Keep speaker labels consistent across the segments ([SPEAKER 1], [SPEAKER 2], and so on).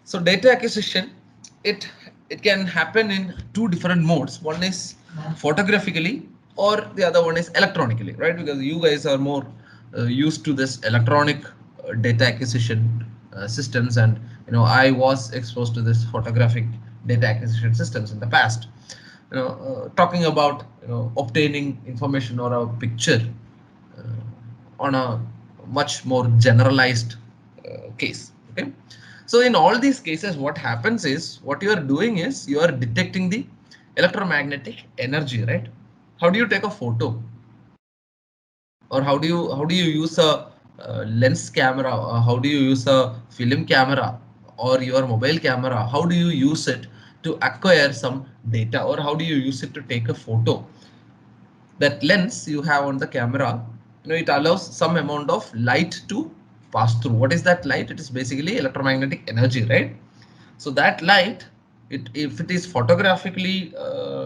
[SPEAKER 1] So data acquisition, it it can happen in two different modes. One is photographically, or the other one is electronically, right? Because you guys are more used to this electronic data acquisition systems, and I was exposed to this photographic data acquisition systems in the past. Talking about obtaining information or a picture on a much more generalized case. Okay, so in all these cases, what happens is, what you are doing is you are detecting the electromagnetic energy, right? How do you take a photo, or how do you use a lens camera, or how do you use a film camera or your mobile camera? How do you use it to acquire some data, or how do you use it to take a photo? That lens you have on the camera, it allows some amount of light to pass through. What is that light? It is basically electromagnetic energy, right? So that light, if it is photographically,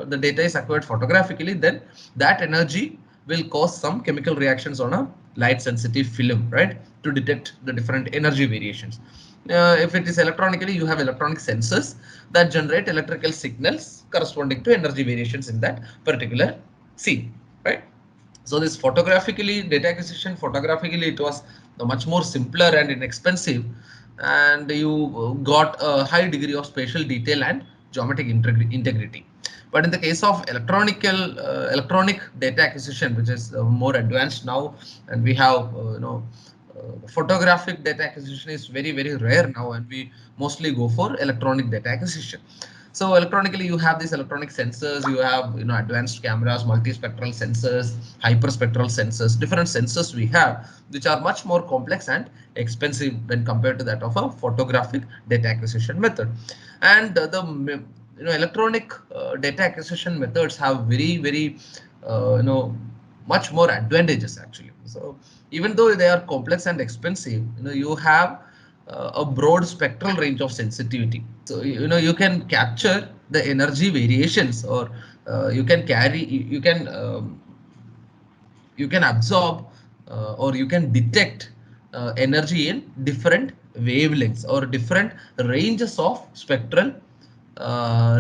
[SPEAKER 1] the data is acquired photographically, then that energy will cause some chemical reactions on a light sensitive film, right, to detect the different energy variations. If it is electronically, you have electronic sensors that generate electrical signals corresponding to energy variations in that particular scene, right? So this photographically data acquisition, photographically it was much more simpler and inexpensive, and you got a high degree of spatial detail and geometric integrity. But in the case of electronic data acquisition, which is more advanced now, and we have photographic data acquisition is very very rare now, and we mostly go for electronic data acquisition. So electronically, you have these electronic sensors, you have advanced cameras, multispectral sensors, hyperspectral sensors, different sensors we have, which are much more complex and expensive when compared to that of a photographic data acquisition method. And the electronic data acquisition methods have very very much more advantages actually. So even though they are complex and expensive, you have a broad spectral range of sensitivity. So you can capture the energy variations, or you can carry you can absorb, or you can detect energy in different wavelengths or different ranges of spectral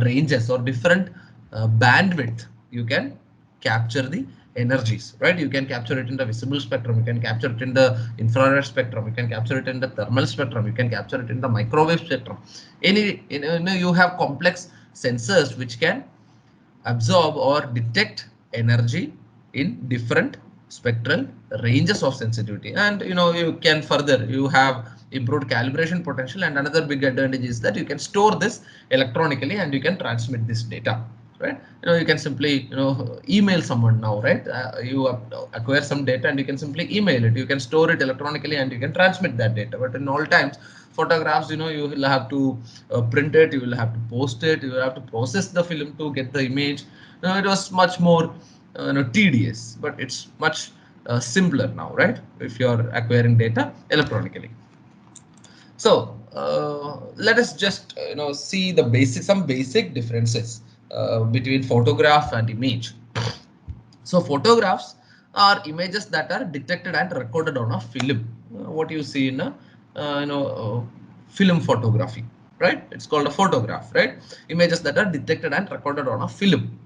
[SPEAKER 1] ranges, or different bandwidth. You can capture the energies, right? You can capture it in the visible spectrum, you can capture it in the infrared spectrum, you can capture it in the thermal spectrum, you can capture it in the microwave spectrum. You have complex sensors which can absorb or detect energy in different spectral ranges of sensitivity. And you can further, you have improved calibration potential, and another big advantage is that you can store this electronically and you can transmit this data, right? You can simply email someone now, right? You acquire some data and you can simply email it, you can store it electronically and you can transmit that data. But in all times, photographs, you will have to print it, you will have to post it, you will have to process the film to get the image. It was much more tedious, but it's much simpler now, right, if you are acquiring data electronically. So let us just see the some basic differences between photograph and image. So photographs are images that are detected and recorded on a film. What you see in a film photography, right? It's called a photograph, right? Images that are detected and recorded on a film.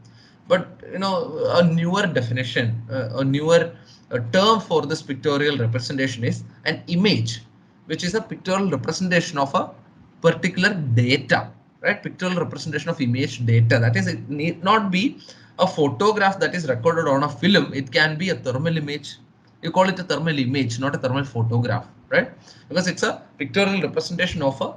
[SPEAKER 1] But a newer definition, a newer term for this pictorial representation is an image, which is a pictorial representation of a particular data, right? Pictorial representation of image data. That is, it need not be a photograph that is recorded on a film. It can be a thermal image. You call it a thermal image, not a thermal photograph, right? Because it's a pictorial representation of a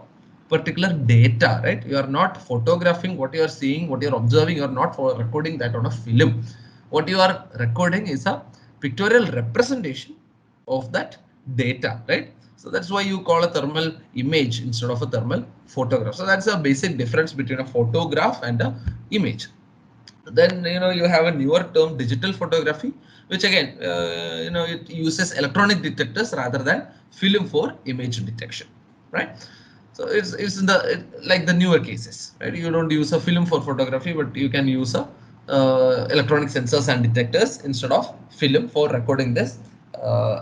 [SPEAKER 1] particular data, right? You are not photographing what you are seeing, what you are observing. You are not recording that on a film. What you are recording is a pictorial representation of that data, right? So that's why you call a thermal image instead of a thermal photograph. So that's a basic difference between a photograph and a image. Then you have a newer term, digital photography, which again it uses electronic detectors rather than film for image detection, right? So it's in the like the newer cases, right? You don't use a film for photography, but you can use a electronic sensors and detectors instead of film for recording this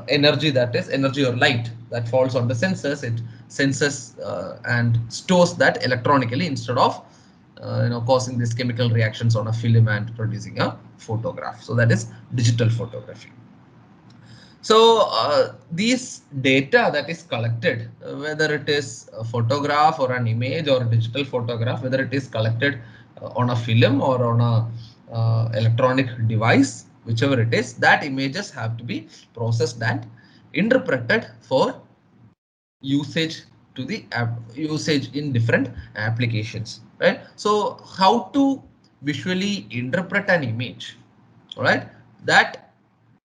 [SPEAKER 1] energy, that is energy or light that falls on the sensors. It senses and stores that electronically instead of causing these chemical reactions on a film and producing a photograph. So that is digital photography. So these data that is collected, whether it is a photograph or an image or a digital photograph, whether it is collected on a film or on a electronic device, whichever it is, that images have to be processed and interpreted for usage to the usage in different applications, right? So how to visually interpret an image, all right? That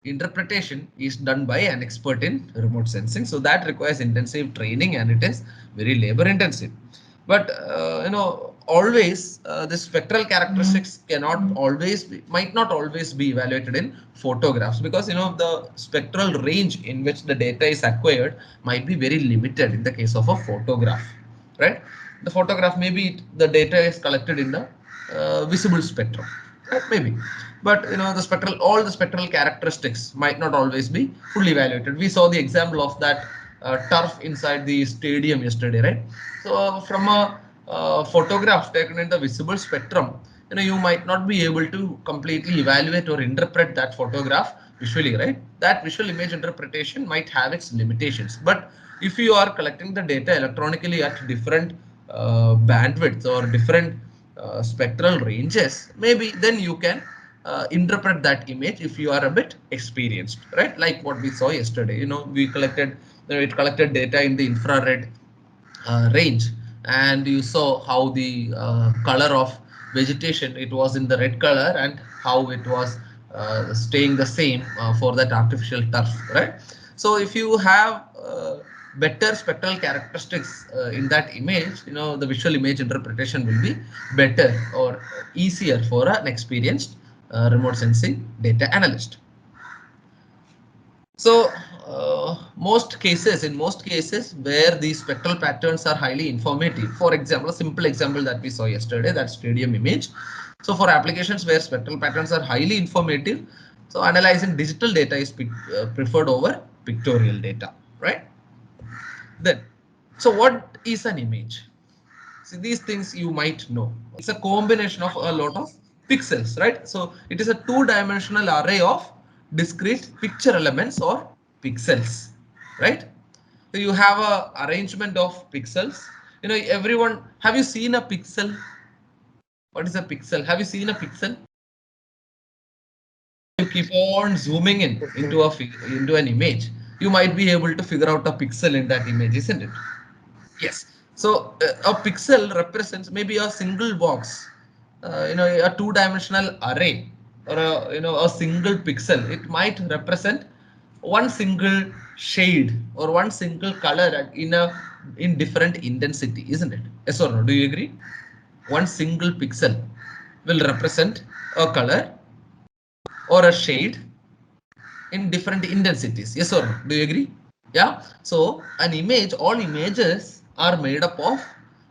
[SPEAKER 1] interpretation is done by an expert in remote sensing, so that requires intensive training and it is very labor intensive. But always the spectral characteristics cannot always be, might not always be evaluated in photographs, because the spectral range in which the data is acquired might be very limited in the case of a photograph, right? The photograph, maybe the data is collected in the visible spectrum, right? Maybe, but the spectral, all the spectral characteristics might not always be fully evaluated. We saw the example of that turf inside the stadium yesterday, right? So from a photograph taken in the visible spectrum, you might not be able to completely evaluate or interpret that photograph visually, right? That visual image interpretation might have its limitations. But if you are collecting the data electronically at different bandwidths or different spectral ranges, maybe then you can interpret that image if you are a bit experienced, right? Like what we saw yesterday, we collected, it collected data in the infrared range, and you saw how the color of vegetation, it was in the red color, and how it was staying the same for that artificial turf, right? So if you have better spectral characteristics in that image, the visual image interpretation will be better or easier for an experienced remote sensing data analyst. So in most cases where these spectral patterns are highly informative, for example, a simple example that we saw yesterday, that stadium image. So for applications where spectral patterns are highly informative, so analyzing digital data is preferred over pictorial data, right? Then, so what is an image? See, these things you might know. It's a combination of a lot of pixels, right? So it is a two-dimensional array of discrete picture elements or pixels, right? So you have a arrangement of pixels. Everyone, have you seen a pixel? What is a pixel? Have you seen a pixel? You keep on zooming in into an image, you might be able to figure out a pixel in that image, isn't it? Yes. So a pixel represents maybe a single box, a two-dimensional array, or a single pixel. It might represent one single shade or one single color in different intensity, isn't it? Yes or no? Do you agree? One single pixel will represent a color or a shade in different intensities. Yes or no? Do you agree? Yeah. So an image, all images are made up of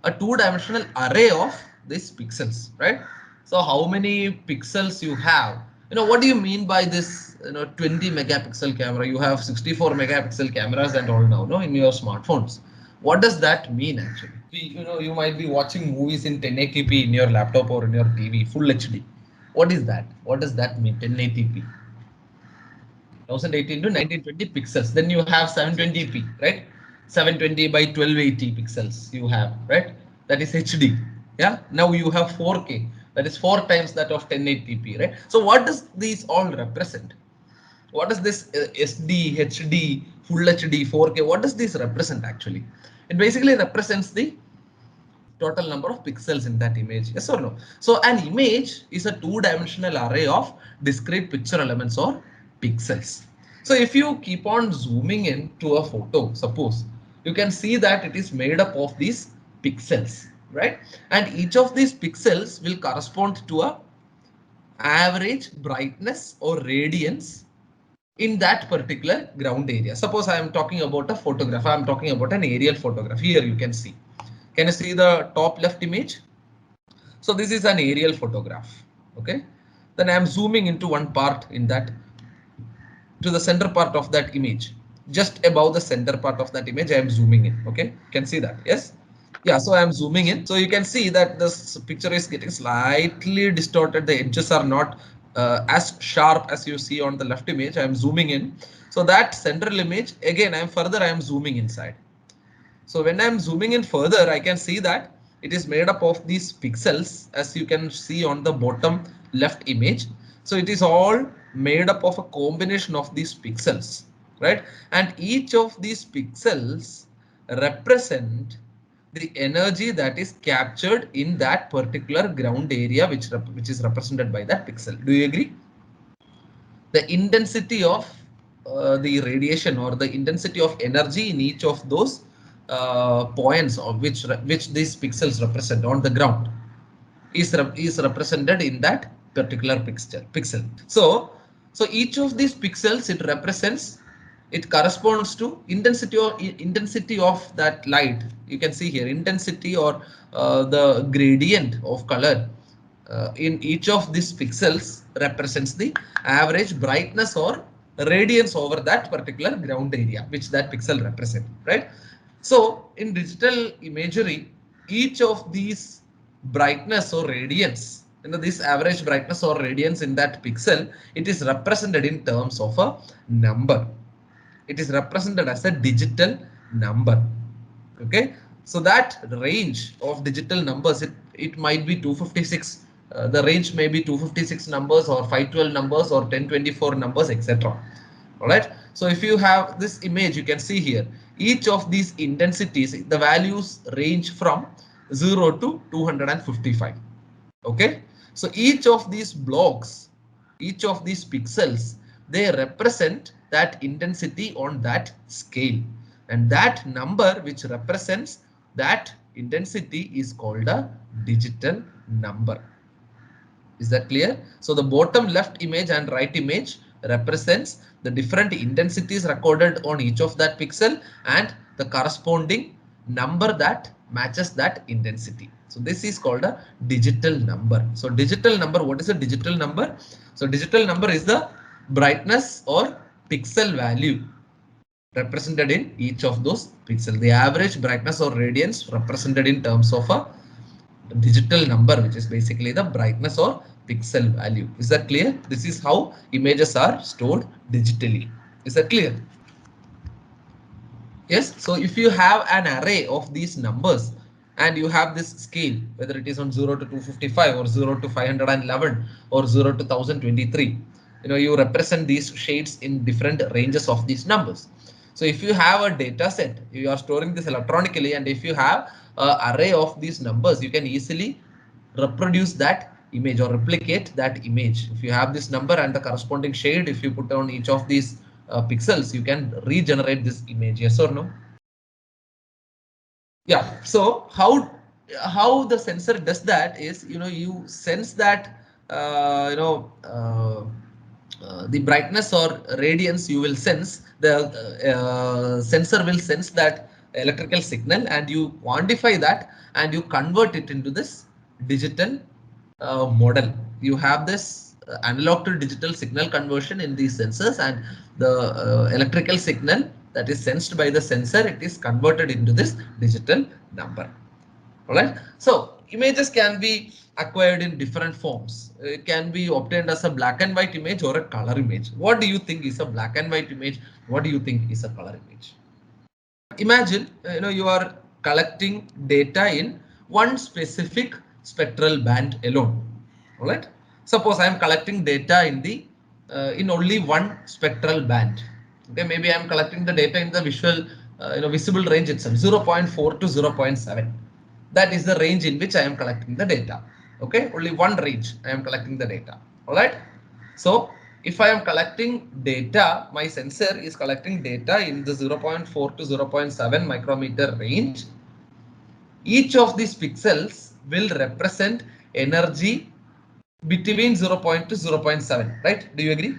[SPEAKER 1] a two-dimensional array of these pixels, right? So how many pixels you have? What do you mean by this? 20 megapixel camera. You have 64 megapixel cameras and all now, no, in your smartphones. What does that mean actually? You might be watching movies in 1080p in your laptop or in your TV, full HD. What is that? What does that mean? 1080p. 1080 into 1920 pixels. Then you have 720p, right? 720 by 1280 pixels you have, right? That is HD. Yeah. Now you have 4K. That is 4 times that of 1080p, right? So what does these all represent? What does this SD, HD, Full HD, 4K? What does this represent actually? It basically represents the total number of pixels in that image. Yes or no? So an image is a two-dimensional array of discrete picture elements or pixels. So if you keep on zooming in to a photo, suppose, you can see that it is made up of these pixels, right? And each of these pixels will correspond to a average brightness or radiance in that particular ground area. Suppose I am talking about a photograph. I am talking about an aerial photograph. Here you can see. Can you see the top left image? So this is an aerial photograph. Okay. Then I am zooming into one part in that, to the center part of that image. just above the center part of that image, I am zooming in. Okay, you can see that. Yes. Yeah, so I am zooming in. So you can see that this picture is getting slightly distorted. The edges are not as sharp as you see on the left image. I am zooming in. So that central image, again, I am zooming inside. So when I'm zooming in further, I can see that it is made up of these pixels, as you can see on the bottom left image. So it is all made up of a combination of these pixels, right? And each of these pixels represent the energy that is captured in that particular ground area, which is represented by that pixel. Do you agree? The intensity of the radiation or the intensity of energy in each of those points of which these pixels represent on the ground is represented in that particular pixel. So each of these pixels, it corresponds to intensity of that light. You can see here intensity or the gradient of color in each of these pixels represents the average brightness or radiance over that particular ground area which that pixel represent, right? So in digital imagery, each of these brightness or radiance, this average brightness or radiance in that pixel, it is represented in terms of a number. It is represented as a digital number. Okay, so that range of digital numbers, it might be 256. The range may be 256 numbers or 512 numbers or 1024 numbers, etc. All right. So if you have this image, you can see here each of these intensities, the values range from 0 to 255. Okay, so each of these blocks, each of these pixels, they represent that intensity on that scale, and that number which represents that intensity is called a digital number. Is that clear? So the bottom left image and right image represents the different intensities recorded on each of that pixel and the corresponding number that matches that intensity. So this is called a digital number. So digital number, what is a digital number? So digital number is the brightness or pixel value represented in each of those pixels. The average brightness or radiance represented in terms of a digital number, which is basically the brightness or pixel value. Is that clear? This is how images are stored digitally. Is that clear? Yes. So if you have an array of these numbers and you have this scale, whether it is on 0 to 255 or 0 to 511 or 0 to 1023, you represent these shades in different ranges of these numbers. So if you have a data set, you are storing this electronically, and if you have an array of these numbers, you can easily reproduce that image or replicate that image. If you have this number and the corresponding shade, if you put on each of these pixels, you can regenerate this image. Yes or no? Yeah. So how the sensor does that is, you sense that the brightness or radiance, you will sense the sensor will sense that electrical signal, and you quantify that and you convert it into this digital model. You have this analog to digital signal conversion in these sensors, and the electrical signal that is sensed by the sensor, it is converted into this digital number. All right. So images can be acquired in different forms. It can be obtained as a black and white image or a color image. What do you think is a black and white image? What do you think is a color image? Imagine, you are collecting data in one specific spectral band alone. All right. Suppose I am collecting data in only one spectral band. Okay, maybe I am collecting the data in the visible range itself, 0.4 to 0.7. That is the range in which I am collecting the data. Okay, only one range I am collecting the data. All right. So if I am collecting data, my sensor is collecting data in the 0.4 to 0.7 micrometer range. Each of these pixels will represent energy between 0.0 to 0.7, right? Do you agree?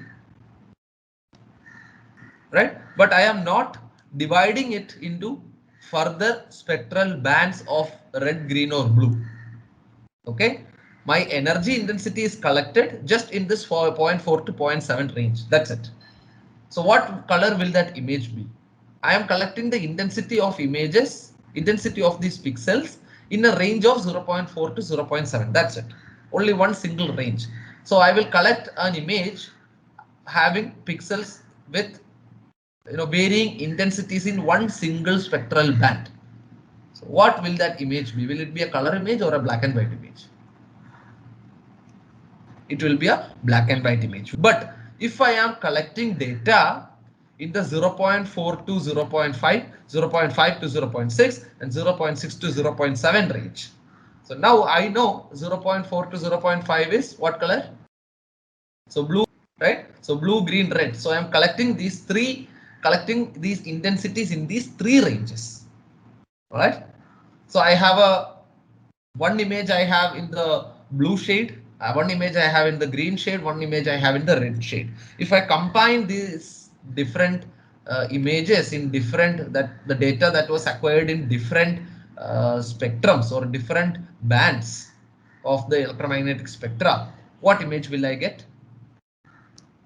[SPEAKER 1] Right? But I am not dividing it into further spectral bands of red, green, or blue. Okay, my energy intensity is collected just in this 0.4 to 0.7 range. That's it. So what color will that image be? I am collecting the intensity of images, intensity of these pixels in a range of 0.4 to 0.7. That's it. Only one single range. So I will collect an image having pixels with varying intensities in one single spectral band. So what will that image be? Will it be a color image or a black and white image? It will be a black and white image. But if I am collecting data in the 0.4 to 0.5, 0.5 to 0.6 and 0.6 to 0.7 range. So now I know 0.4 to 0.5 is what color? So blue, right? So blue, green, red. So I am collecting these intensities in these three ranges. All right. So I have one image I have in the blue shade, one image I have in the green shade, one image I have in the red shade. If I combine these different images in different, that the data that was acquired in different spectrums or different bands of the electromagnetic spectra, what image will I get?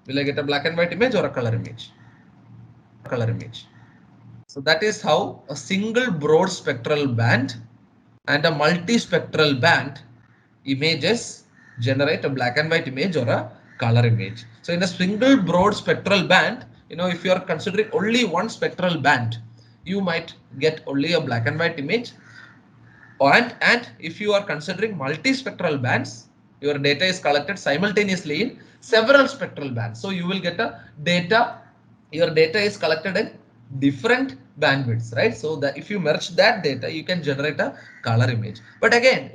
[SPEAKER 1] Will I get a black and white image or a color image? Color image. So that is how a single broad spectral band and a multispectral band images generate a black and white image or a color image. So in a single broad spectral band, if you are considering only one spectral band, you might get only a black and white image. And if you are considering multispectral bands, your data is collected simultaneously in several spectral bands. So you will get your data is collected in different bandwidths, right? So that if you merge that data, you can generate a color image. But again,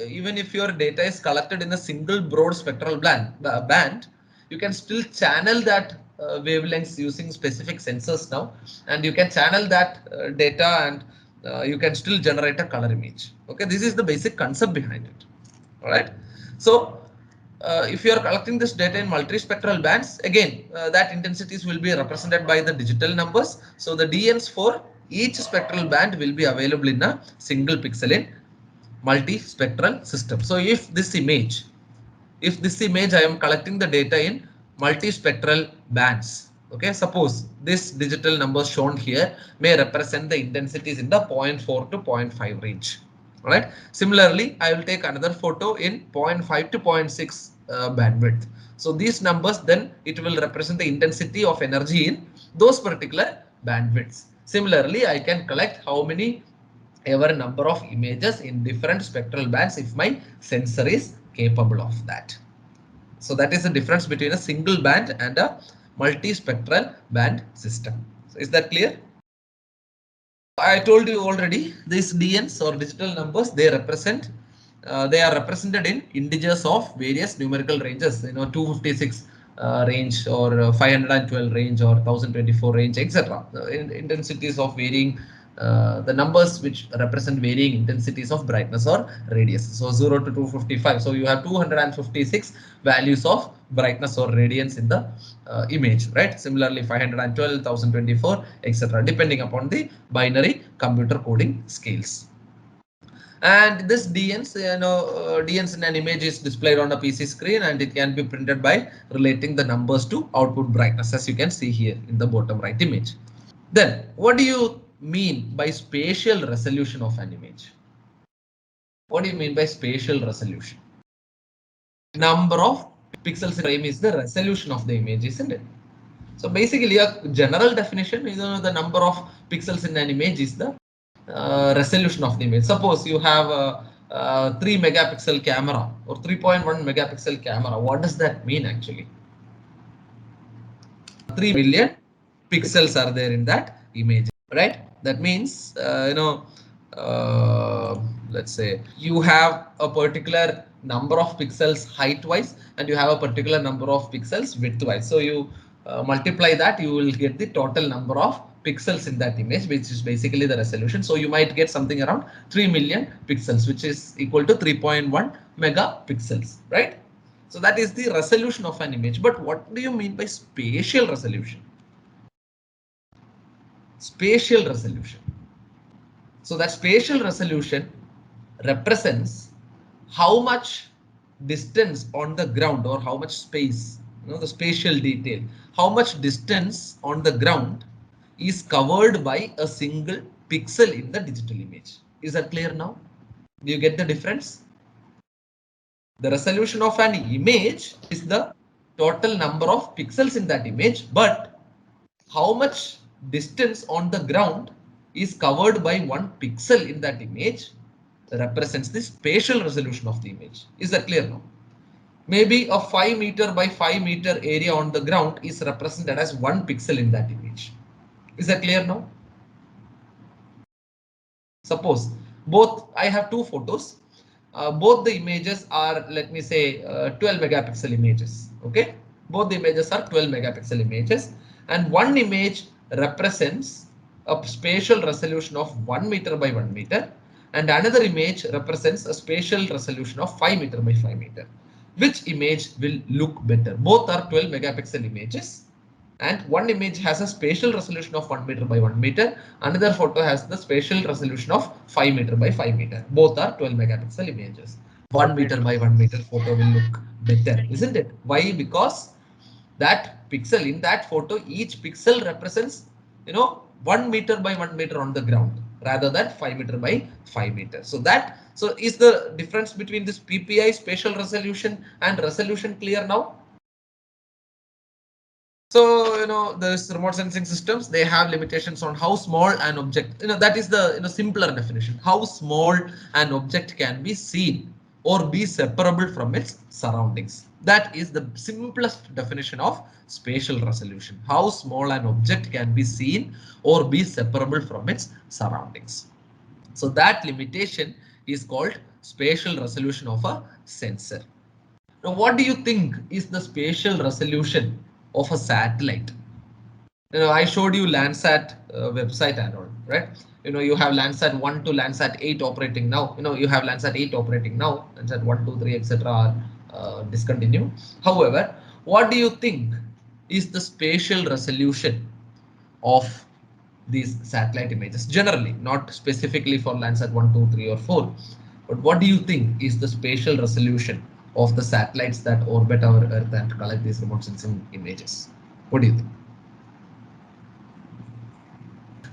[SPEAKER 1] even if your data is collected in a single broad spectral band, you can still channel that wavelengths using specific sensors now, and you can channel that data, and you can still generate a color image. Okay, this is the basic concept behind it. All right. So if you are collecting this data in multispectral bands, again, that intensities will be represented by the digital numbers. So the DNs for each spectral band will be available in a single pixel in multispectral system. So if this image I am collecting the data in multispectral bands. Okay, suppose this digital number shown here may represent the intensities in the 0.4 to 0.5 range. All right. Similarly, I will take another photo in 0.5 to 0.6 bandwidth. So these numbers, then it will represent the intensity of energy in those particular bandwidths. Similarly, I can collect how many ever number of images in different spectral bands if my sensor is capable of that. So that is the difference between a single band and a multispectral band system. So is that clear? I told you already, these DNs or digital numbers, they are represented in integers of various numerical ranges, 256 range or 512 range or 1024 range, etc. Intensities of varying, the numbers which represent varying intensities of brightness or radius. So 0 to 255. So you have 256 values of brightness or radiance in the image, right? Similarly, 512, 1024, etc. depending upon the binary computer coding scales. And this DNs, DNs in an image is displayed on a PC screen, and it can be printed by relating the numbers to output brightness, as you can see here in the bottom right image. Then, what do you mean by spatial resolution of an image? What do you mean by spatial resolution? Number of pixels in frame is the resolution of the image, isn't it? So basically, a general definition is the number of pixels in an image is the resolution of the image. Suppose you have a 3 megapixel camera or 3.1 megapixel camera. What does that mean actually? 3 million pixels are there in that image, right? That means, let's say you have a particular number of pixels height wise and you have a particular number of pixels width wise. So you multiply that, you will get the total number of pixels in that image, which is basically the resolution. So you might get something around 3 million pixels, which is equal to 3.1 megapixels, right? So that is the resolution of an image. But what do you mean by spatial resolution? Spatial resolution. So that spatial resolution represents how much distance on the ground or how much space, the spatial detail, how much distance on the ground is covered by a single pixel in the digital image. Is that clear now? Do you get the difference? The resolution of an image is the total number of pixels in that image, but how much distance on the ground is covered by one pixel in that image represents the spatial resolution of the image. Is that clear now? Maybe a 5 meter by 5 meter area on the ground is represented as one pixel in that image. Is that clear now? Suppose both, I have two photos. Both the images are, let me say, 12 megapixel images. Okay, both the images are 12 megapixel images, and one image represents a spatial resolution of 1 meter by 1 meter, and another image represents a spatial resolution of 5 meter by 5 meter. Which image will look better? Both are 12 megapixel images, and one image has a spatial resolution of 1 meter by 1 meter. Another photo has the spatial resolution of 5 meter by 5 meter. Both are 12 megapixel images. 1 meter by 1 meter photo will look better, isn't it? Why? Because that pixel in that photo, each pixel represents, 1 meter by 1 meter on the ground rather than 5 meter by 5 meter. So is the difference between this PPI, spatial resolution, and resolution clear now? So, those remote sensing systems, they have limitations on how small an object, that is the simpler definition, how small an object can be seen or be separable from its surroundings. That is the simplest definition of spatial resolution, how small an object can be seen or be separable from its surroundings. So that limitation is called spatial resolution of a sensor. Now, what do you think is the spatial resolution of a satellite? I showed you Landsat website and all, right? You have Landsat 1 to Landsat 8 operating now. You have Landsat 8 operating now, Landsat 1, 2, 3, etc. are discontinued. However, what do you think is the spatial resolution of these satellite images generally, not specifically for Landsat 1, 2, 3, or 4? But what do you think is the spatial resolution of the satellites that orbit our Earth and collect these remote sensing images? What do you think?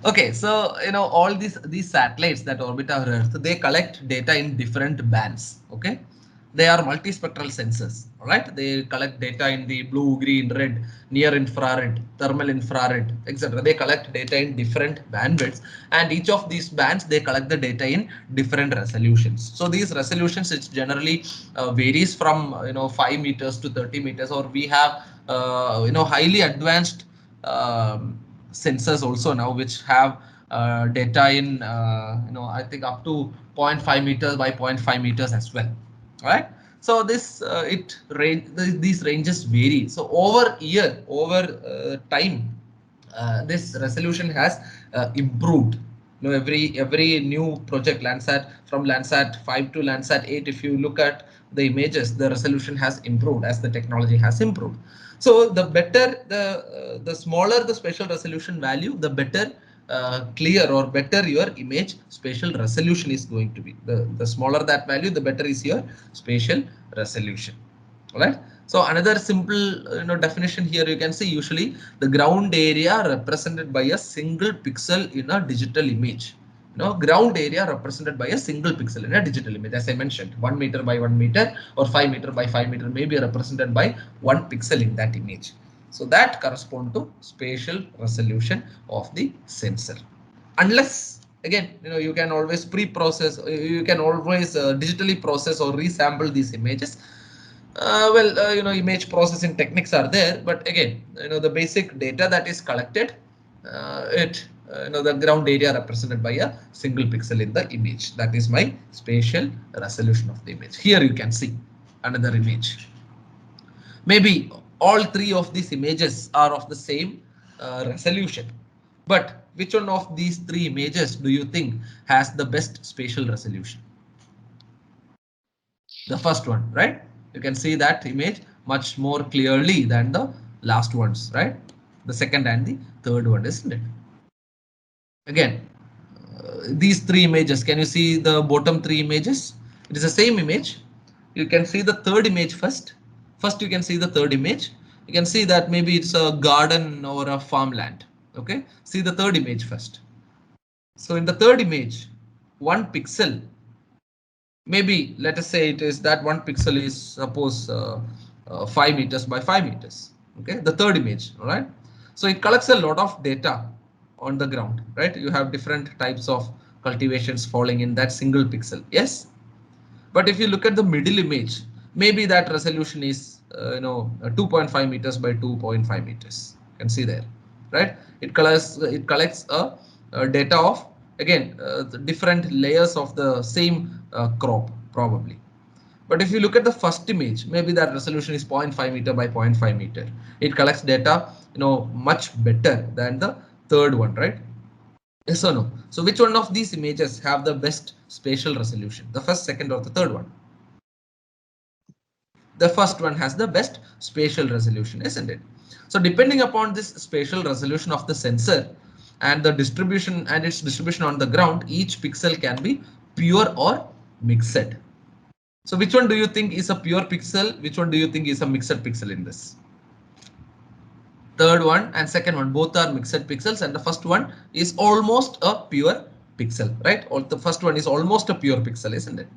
[SPEAKER 1] Okay, so all these satellites that orbit our Earth, they collect data in different bands. Okay, they are multispectral sensors. All right, they collect data in the blue, green, red, near infrared, thermal infrared, etc. They collect data in different bandwidths, and each of these bands, they collect the data in different resolutions. So these resolutions, it generally varies from 5 meters to 30 meters, or we have highly advanced sensors also now, which have data in I think up to 0.5 meters by 0.5 meters as well. All right, so this these ranges vary. So over time, this resolution has improved. Every new project, Landsat, from Landsat 5 to Landsat 8, if you look at the images, the resolution has improved as the technology has improved. So the better the smaller the spatial resolution value, the better clear or better your image spatial resolution is going to be. The smaller that value, the better is your spatial resolution. All right. So another simple definition here, you can see usually the ground area represented by a single pixel in a digital image. Ground area represented by a single pixel in a digital image. As I mentioned, 1 meter by 1 meter or 5 meter by 5 meter may be represented by one pixel in that image. So that corresponds to spatial resolution of the sensor. Unless, again, you can always pre-process, you can always digitally process or resample these images. Image processing techniques are there, but again, the basic data that is collected, the ground area represented by a single pixel in the image. That is my spatial resolution of the image. Here you can see another image. Maybe all three of these images are of the same resolution, but which one of these three images do you think has the best spatial resolution? The first one, right? You can see that image much more clearly than the last ones, right? The second and the third one, isn't it? Again, these three images, can you see the bottom three images? It is the same image. You can see the third image first. First, you can see the third image. You can see that maybe it's a garden or a farmland. Okay, see the third image first. So in the third image, one pixel, maybe let us say it is that one pixel is suppose 5 meters by 5 meters. Okay, the third image, all right. So it collects a lot of data on the ground, right? You have different types of cultivations falling in that single pixel. Yes. But if you look at the middle image, maybe that resolution is 2.5 meters by 2.5 meters. You can see there, right? It collects a data of again the different layers of the same crop probably. But if you look at the first image, maybe that resolution is 0.5 meter by 0.5 meter. It collects data, much better than the third one, right? Yes or no? So which one of these images have the best spatial resolution? The first, second, or the third one? The first one has the best spatial resolution, isn't it? So depending upon this spatial resolution of the sensor and the distribution and its distribution on the ground, each pixel can be pure or mixed. So which one do you think is a pure pixel? Which one do you think is a mixed pixel in this? Third one and second one both are mixed pixels, and the first one is almost a pure pixel, right? Or the first one is almost a pure pixel, isn't it?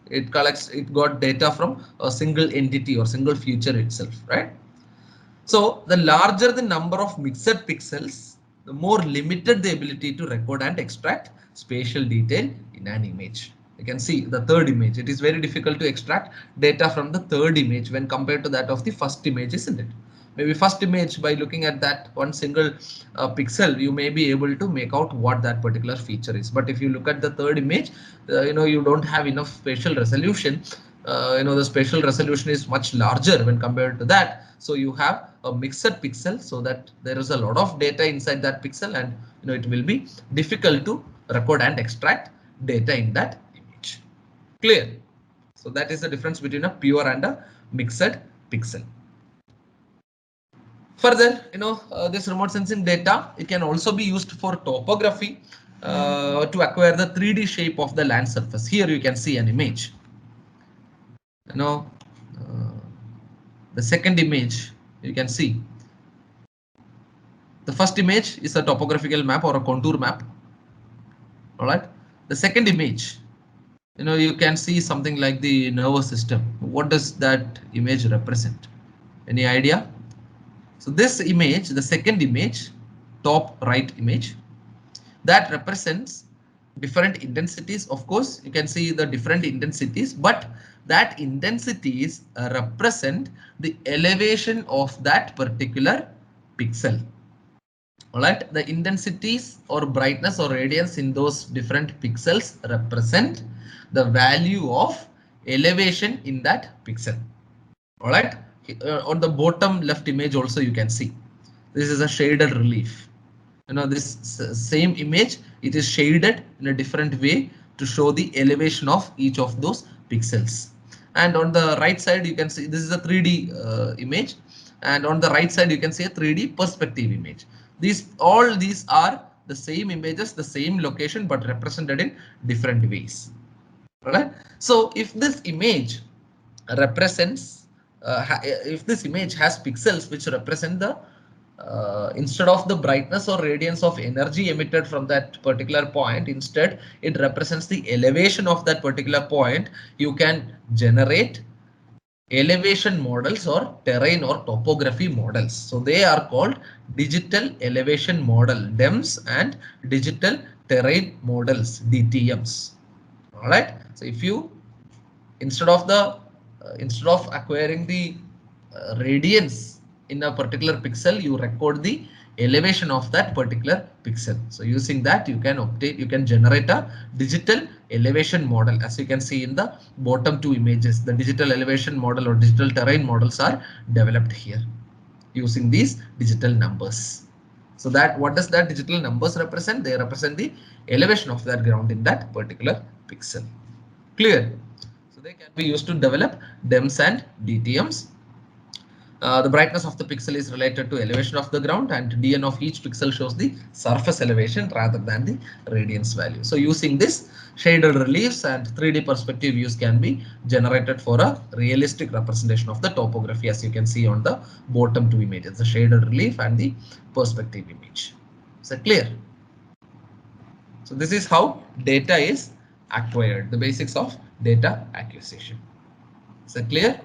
[SPEAKER 1] It got data from a single entity or single feature itself, right? So the larger the number of mixed pixels, the more limited the ability to record and extract spatial detail in an image. You can see the third image. It is very difficult to extract data from the third image when compared to that of the first image, isn't it? Maybe first image, by looking at that one single pixel, you may be able to make out what that particular feature is. But if you look at the third image, you don't have enough spatial resolution. The spatial resolution is much larger when compared to that. So you have a mixed pixel, so that there is a lot of data inside that pixel, and it will be difficult to record and extract data in that image. Clear? So that is the difference between a pure and a mixed pixel. Further, this remote sensing data, it can also be used for topography to acquire the 3D shape of the land surface. Here you can see an image. The second image you can see. The first image is a topographical map or a contour map. All right. The second image, you can see something like the nervous system. What does that image represent? Any idea? So this image, the second image, top right image, that represents different intensities. Of course, you can see the different intensities, but that intensities represent the elevation of that particular pixel. All right, the intensities or brightness or radiance in those different pixels represent the value of elevation in that pixel. All right, on the bottom left image also you can see this is a shaded relief. This same image, it is shaded in a different way to show the elevation of each of those pixels. And on the right side you can see this is a 3D image, and on the right side you can see a 3D perspective image. All these are the same images, the same location, but represented in different ways. All right. So if this image represents, if this image has pixels which represent the instead of the brightness or radiance of energy emitted from that particular point, instead it represents the elevation of that particular point, you can generate elevation models or terrain or topography models. So they are called digital elevation model, DEMS, and digital terrain models, DTMs. All right. So if you instead of acquiring the radiance in a particular pixel, you record the elevation of that particular pixel. So using that you can generate a digital elevation model. As you can see in the bottom two images, the digital elevation model or digital terrain models are developed here using these digital numbers. So that what does that digital numbers represent? They represent the elevation of that ground in that particular pixel. Clear? So they can be used to develop DEMS and DTMs. The brightness of the pixel is related to elevation of the ground, and DN of each pixel shows the surface elevation rather than the radiance value. So using this, shaded reliefs and 3D perspective views can be generated for a realistic representation of the topography, as you can see on the bottom two images, the shaded relief and the perspective image. Is that clear? So this is how data is acquired, the basics of data acquisition. Is that clear?